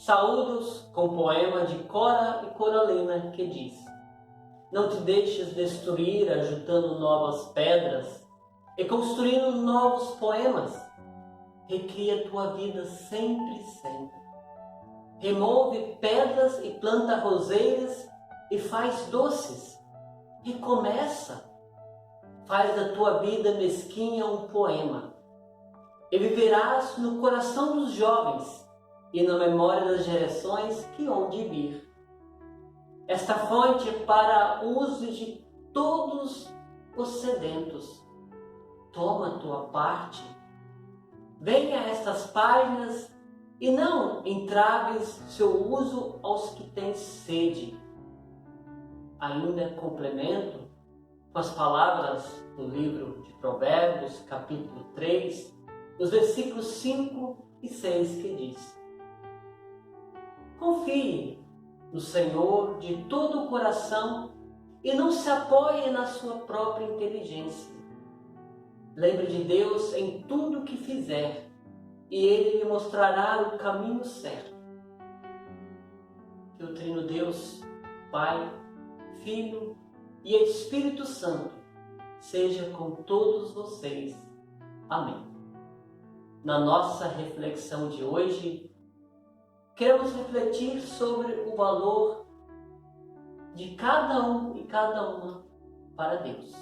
Saúdo-os com o poema de Cora e Coralina que diz: não te deixes destruir ajuntando novas pedras e construindo novos poemas. Recria tua vida sempre, sempre. Remove pedras e planta roseiras e faz doces. Recomeça. Faz da tua vida mesquinha um poema. E viverás no coração dos jovens e na memória das gerações que hão de vir. Esta fonte é para uso de todos os sedentos. Toma tua parte. Venha a estas páginas e não entraves seu uso aos que têm sede. Ainda complemento com as palavras do livro de Provérbios, capítulo 3, os versículos 5 e 6, que diz: confie no Senhor de todo o coração e não se apoie na sua própria inteligência. Lembre de Deus em tudo o que fizer e Ele lhe mostrará o caminho certo. Que o Trino Deus, Pai, Filho e Espírito Santo seja com todos vocês. Amém. Na nossa reflexão de hoje, queremos refletir sobre o valor de cada um e cada uma para Deus.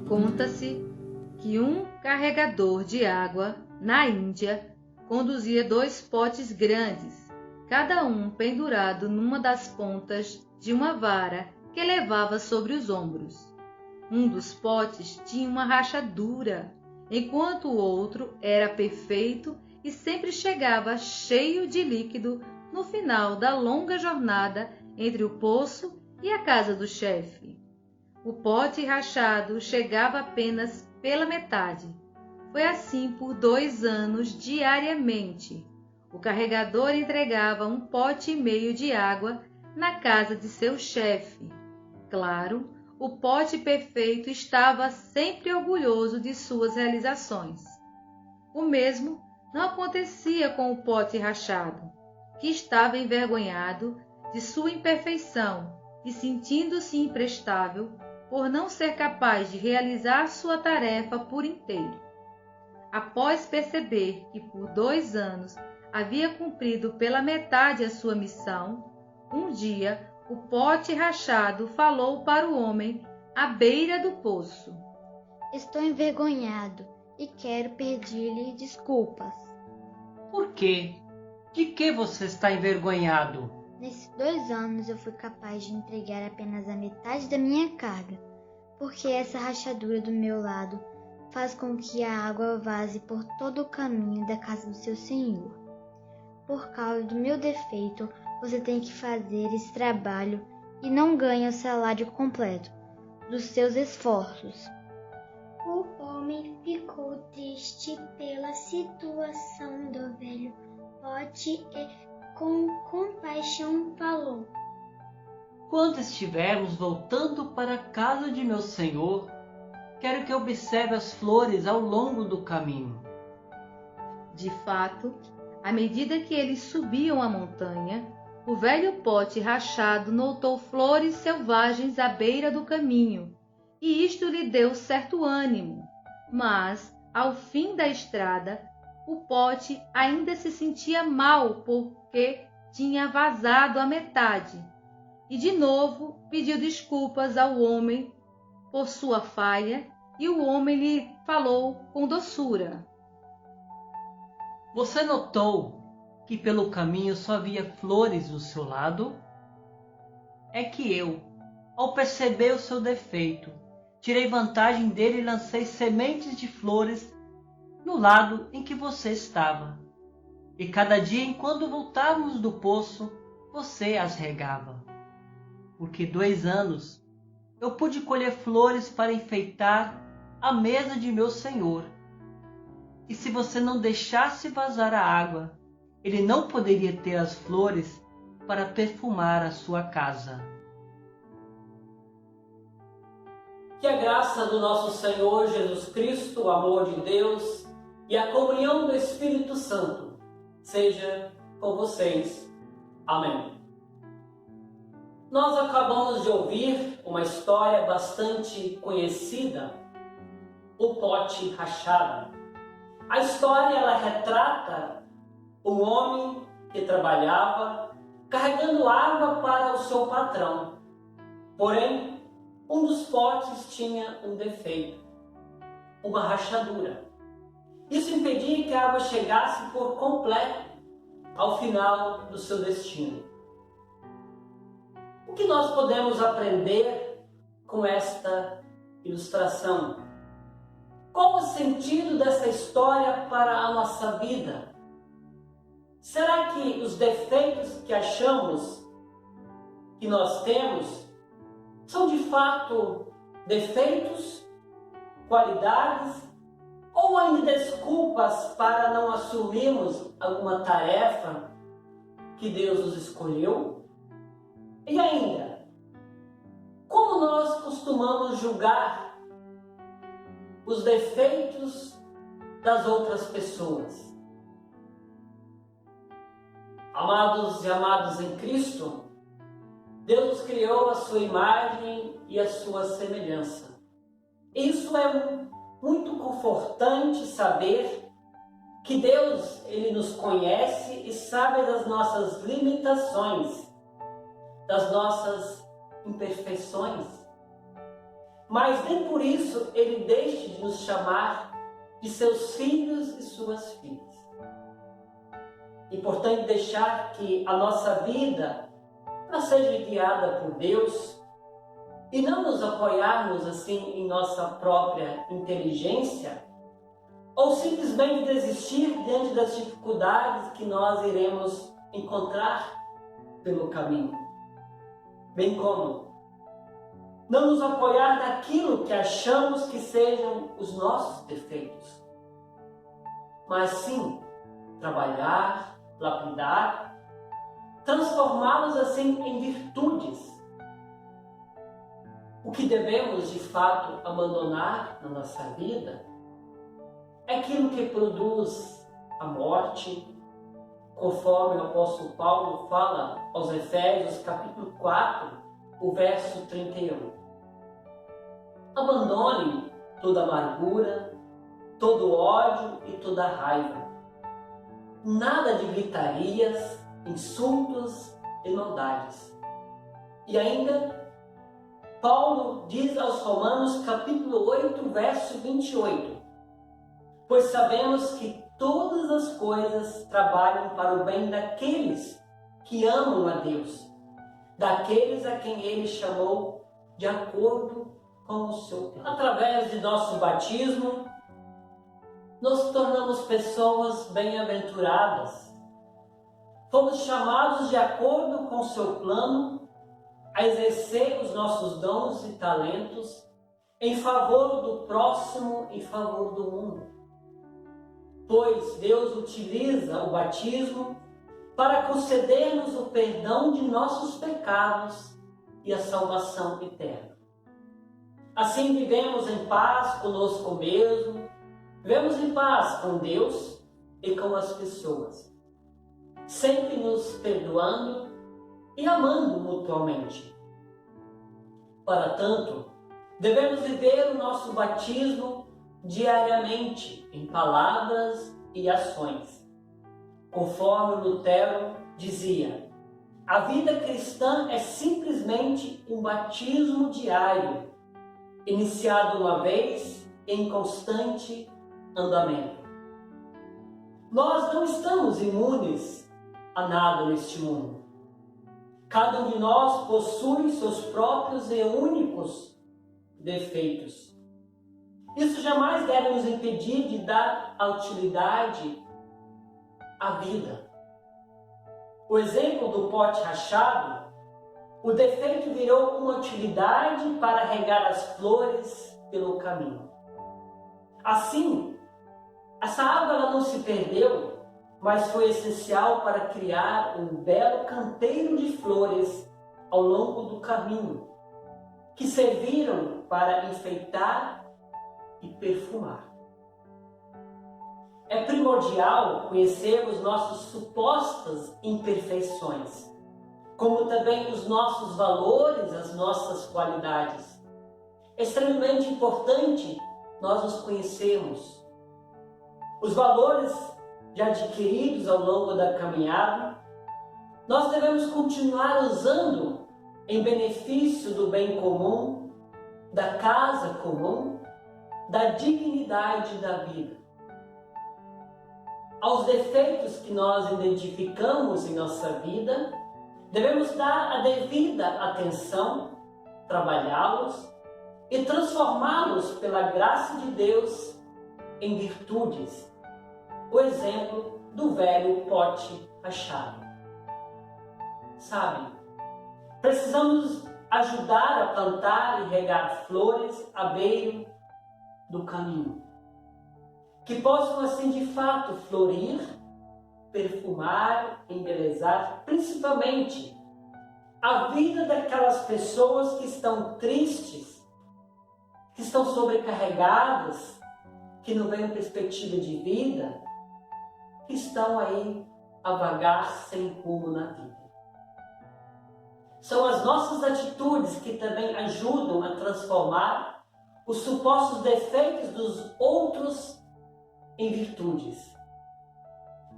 Conta-se que um carregador de água na Índia conduzia 2 potes grandes, cada um pendurado numa das pontas de uma vara que levava sobre os ombros. Um dos potes tinha uma rachadura, enquanto o outro era perfeito e sempre chegava cheio de líquido no final da longa jornada entre o poço e a casa do chefe. O pote rachado chegava apenas pela metade. Foi assim por 2 anos diariamente. O carregador entregava 1,5 pote de água na casa de seu chefe. Claro, o pote perfeito estava sempre orgulhoso de suas realizações. O mesmo não acontecia com o pote rachado, que estava envergonhado de sua imperfeição e sentindo-se imprestável por não ser capaz de realizar sua tarefa por inteiro. Após perceber que por 2 anos havia cumprido pela metade a sua missão, um dia o pote rachado falou para o homem à beira do poço: estou envergonhado e quero pedir-lhe desculpas. Por quê? De que você está envergonhado? Nesses 2 anos eu fui capaz de entregar apenas a metade da minha carga, porque essa rachadura do meu lado faz com que a água vaze por todo o caminho da casa do seu senhor. Por causa do meu defeito, você tem que fazer esse trabalho e não ganha o salário completo dos seus esforços. O homem ficou triste pela situação do velho pote e com compaixão falou: quando estivermos voltando para a casa de meu senhor, quero que observe as flores ao longo do caminho. De fato, à medida que eles subiam a montanha, o velho pote rachado notou flores selvagens à beira do caminho e isto lhe deu certo ânimo. Mas, ao fim da estrada, o pote ainda se sentia mal porque tinha vazado a metade, e de novo pediu desculpas ao homem por sua falha, e o homem lhe falou com doçura. Você notou que pelo caminho só havia flores do seu lado? É que eu, ao perceber o seu defeito, tirei vantagem dele e lancei sementes de flores no lado em que você estava. E cada dia, enquanto voltávamos do poço, você as regava. Porque 2 anos eu pude colher flores para enfeitar a mesa de meu senhor. E se você não deixasse vazar a água, ele não poderia ter as flores para perfumar a sua casa. Que a graça do nosso Senhor Jesus Cristo, o amor de Deus e a comunhão do Espírito Santo seja com vocês. Amém. Nós acabamos de ouvir uma história bastante conhecida, o pote rachado. A história ela retrata um homem que trabalhava carregando água para o seu patrão. Porém, um dos potes tinha um defeito, uma rachadura. Isso impedia que a água chegasse por completo ao final do seu destino. O que nós podemos aprender com esta ilustração? Qual o sentido dessa história para a nossa vida? Será que os defeitos que achamos que nós temos são de fato defeitos, qualidades ou ainda desculpas para não assumirmos alguma tarefa que Deus nos escolheu? E ainda, como nós costumamos julgar os defeitos das outras pessoas? Amados e amadas em Cristo, Deus nos criou a sua imagem e a sua semelhança. Isso é muito confortante saber que Deus ele nos conhece e sabe das nossas limitações, das nossas imperfeições. Mas nem por isso Ele deixa de nos chamar de seus filhos e suas filhas. Importante deixar que a nossa vida ela seja guiada por Deus e não nos apoiarmos assim em nossa própria inteligência ou simplesmente desistir diante das dificuldades que nós iremos encontrar pelo caminho. Bem como não nos apoiar naquilo que achamos que sejam os nossos defeitos, mas sim trabalhar, lapidar, transformá-los assim em virtudes. O que devemos de fato abandonar na nossa vida é aquilo que produz a morte, conforme o apóstolo Paulo fala aos Efésios capítulo 4, o verso 31. Abandone toda amargura, todo ódio e toda raiva. Nada de gritarias, insultos e maldades. E ainda, Paulo diz aos Romanos capítulo 8, verso 28. Pois sabemos que todas as coisas trabalham para o bem daqueles que amam a Deus, daqueles a quem Ele chamou de acordo com o seu plano. Através de nosso batismo, nos tornamos pessoas bem-aventuradas. Fomos chamados de acordo com o seu plano a exercer os nossos dons e talentos em favor do próximo, em favor do mundo. Pois Deus utiliza o batismo para conceder-nos o perdão de nossos pecados e a salvação eterna. Assim vivemos em paz conosco mesmo, vivemos em paz com Deus e com as pessoas, sempre nos perdoando e amando mutuamente. Para tanto, Devemos viver o nosso batismo diariamente, em palavras e ações. Conforme Lutero dizia, a vida cristã é simplesmente um batismo diário, iniciado uma vez em constante andamento. Nós não estamos imunes a nada neste mundo. Cada um de nós possui seus próprios e únicos defeitos. Isso jamais deve nos impedir de dar a utilidade à vida. O exemplo do pote rachado, o defeito virou uma utilidade para regar as flores pelo caminho. Assim, essa água ela não se perdeu, mas foi essencial para criar um belo canteiro de flores ao longo do caminho, que serviram para enfeitar e perfumar. É primordial conhecermos nossas supostas imperfeições, como também os nossos valores, as nossas qualidades. É extremamente importante nós nos conhecermos. Os valores já adquiridos ao longo da caminhada, nós devemos continuar usando em benefício do bem comum, da casa comum, da dignidade da vida. Aos defeitos que nós identificamos em nossa vida, devemos dar a devida atenção, trabalhá-los e transformá-los pela graça de Deus em virtudes. O exemplo do velho pote rachado. Sabe, precisamos ajudar a plantar e regar flores à beira do caminho, que possam assim de fato florir, perfumar, embelezar, principalmente a vida daquelas pessoas que estão tristes, que estão sobrecarregadas, que não veem perspectiva de vida, que estão aí a vagar sem rumo na vida. São as nossas atitudes que também ajudam a transformar os supostos defeitos dos outros em virtudes.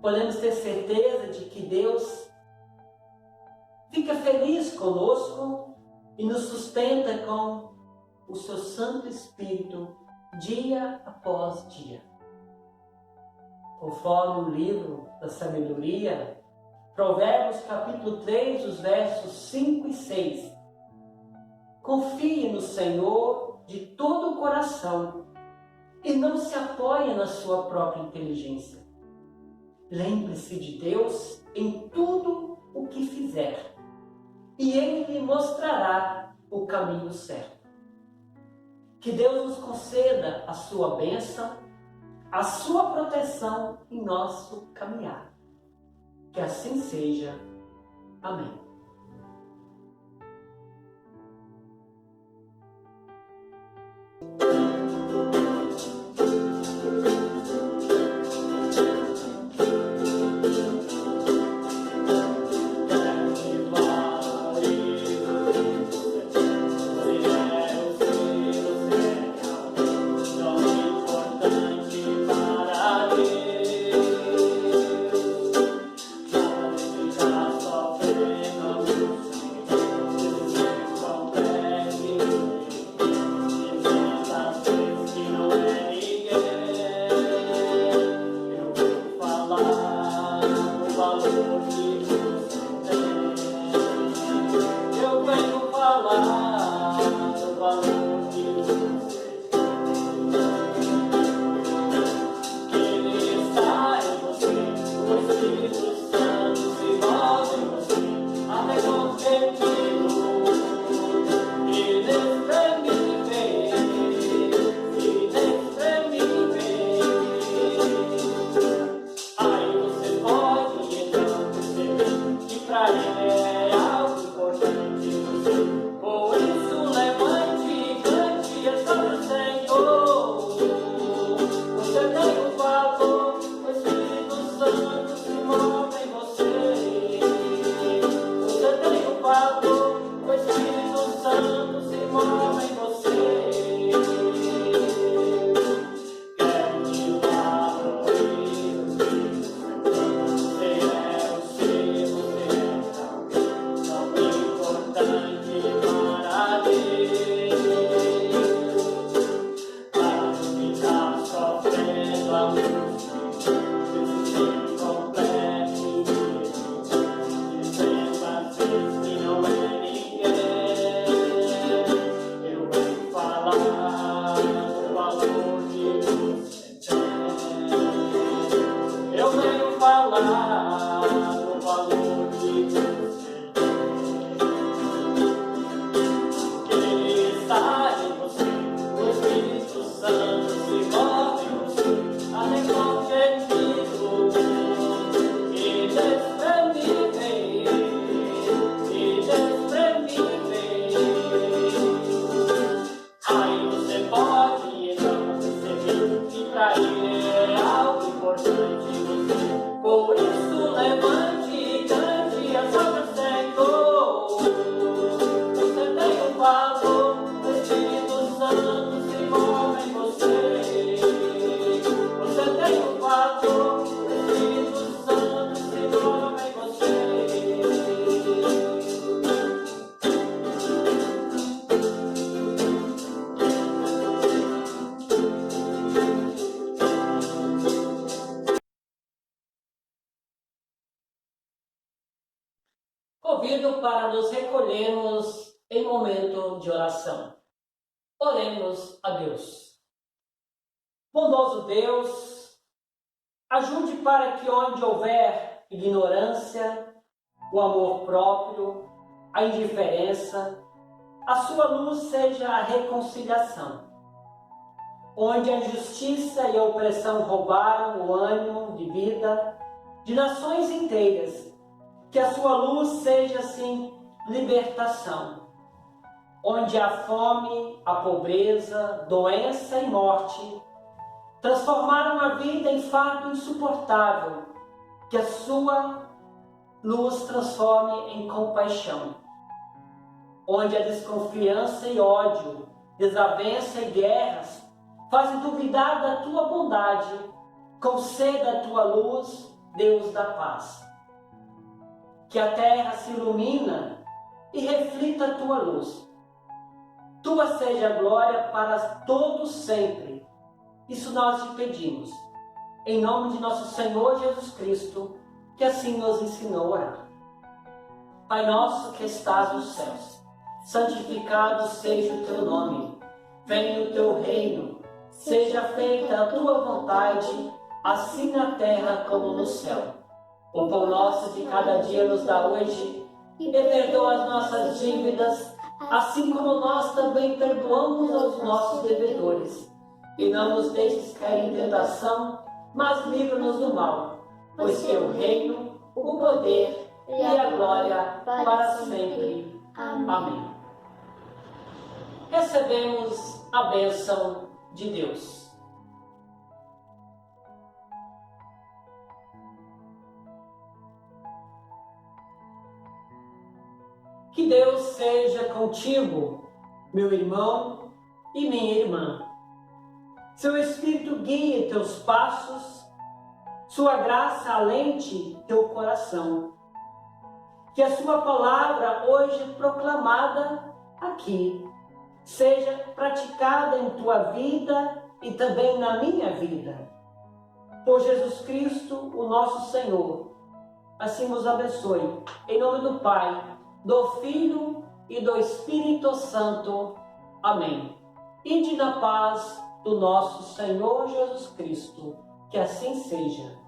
Podemos ter certeza de que Deus fica feliz conosco e nos sustenta com o seu Santo Espírito dia após dia. Conforme o livro da sabedoria, Provérbios capítulo 3, os versos 5 e 6. Confie no Senhor de todo o coração e não se apoie na sua própria inteligência. Lembre-se de Deus em tudo o que fizer e Ele lhe mostrará o caminho certo. Que Deus nos conceda a sua bênção, a sua proteção em nosso caminhar. Que assim seja. Amém. O Espírito Santo se move em você. para nos recolhermos em momento de oração. Oremos a Deus. Bondoso Deus, ajude para que onde houver ignorância, o amor próprio, a indiferença, a sua luz seja a reconciliação. Onde a injustiça e a opressão roubaram o ânimo de vida de nações inteiras, que a sua luz seja, assim, libertação. Onde a fome, a pobreza, doença e morte transformaram a vida em fato insuportável, que a sua luz transforme em compaixão. Onde a desconfiança e ódio, desavença e guerras fazem duvidar da tua bondade, conceda a tua luz, Deus da paz. Que a terra se ilumina e reflita a tua luz. Tua seja a glória para todos sempre. Isso nós te pedimos, em nome de nosso Senhor Jesus Cristo, que assim nos ensinou a orar. Pai nosso que estás nos céus, santificado seja o teu nome. Venha o teu reino, seja feita a tua vontade, assim na terra como no céu. O pão nosso de cada dia nos dá hoje, e perdoa as nossas dívidas, assim como nós também perdoamos aos nossos devedores. E não nos deixes cair em tentação, mas livra-nos do mal, pois teu reino, o poder e a glória para sempre. Amém. Recebemos a bênção de Deus. Que Deus seja contigo, meu irmão e minha irmã. Seu Espírito guie teus passos, sua graça alente teu coração. Que a sua palavra hoje proclamada aqui seja praticada em tua vida e também na minha vida. Por Jesus Cristo, o nosso Senhor. Assim nos abençoe. Em nome do Pai, do Filho e do Espírito Santo. Amém. Ide na paz do nosso Senhor Jesus Cristo. Que assim seja.